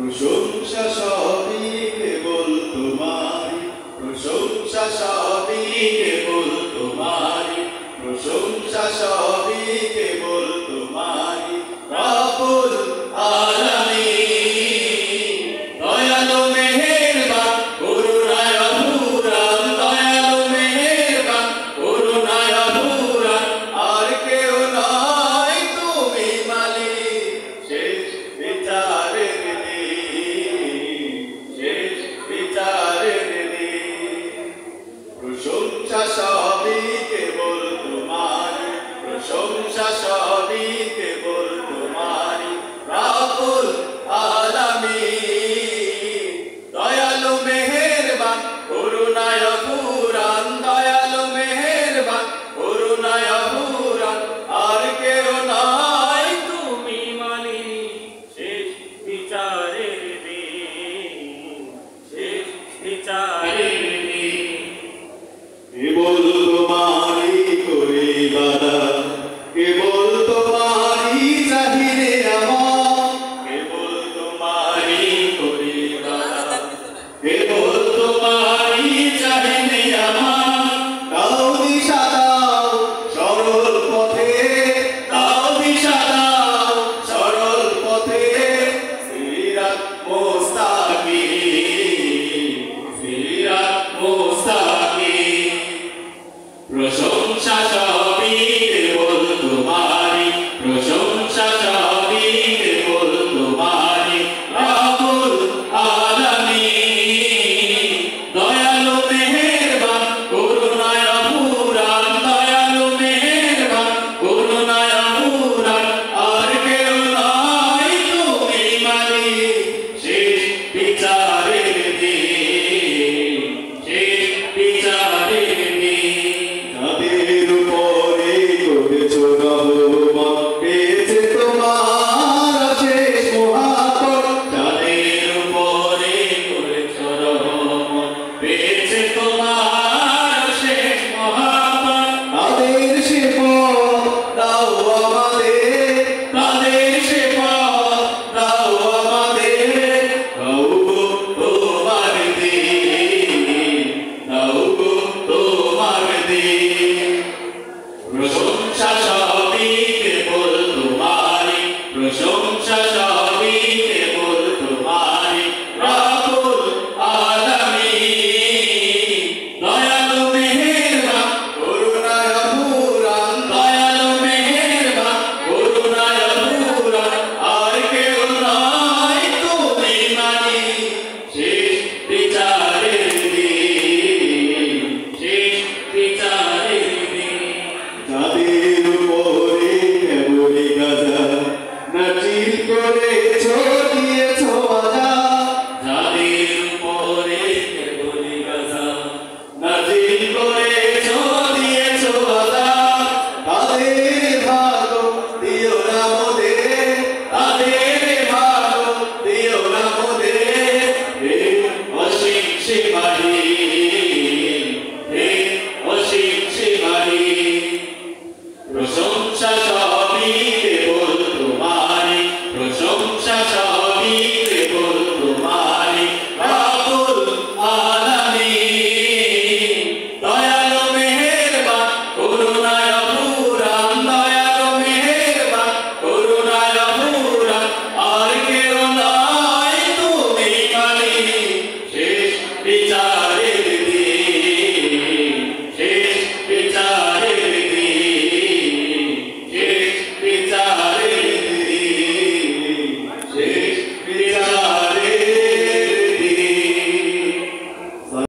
প্রশংসা সবই কেবল তোমারি, প্রশংসা সবই কেবল তোমারি, প্রশংসা সবই কেবল তোমারি। রব্বুল আলামিন দয়ালু মেহেরবান করুণায় ভরা, দয়ালু মেহেরবান করুণায় ভরা, আর কেউ নয় তুমি মালিক শেষ বিচারের দিন, শেষ বিচারের দিন। প্রশংসা সবই কেবল তোমারি, প্রশংসা সবই কেবল তোমারি। রব্বুল আলামিন দয়ালু মেহেরবান করুণায় ভরা, দয়ালু মেহেরবান করুণায় ভরা, আর কেউ নয় তুমি মালিক শেষ বিচারের দিন, শেষ বিচারের দিন। কেবল তোমারি করি ইবাদত, কেবল তোমারি চাহিদে আমার, কেবল তোমারি করি ইবাদত, কেবল তোমারি চাহিদে আমার। দাও দিশা দাও সরল পথে, দাও দিশা দাও সরল পথে, সিরাত মুস্তাকিম, সিরাত মুস্তাকিম। প্রশংসা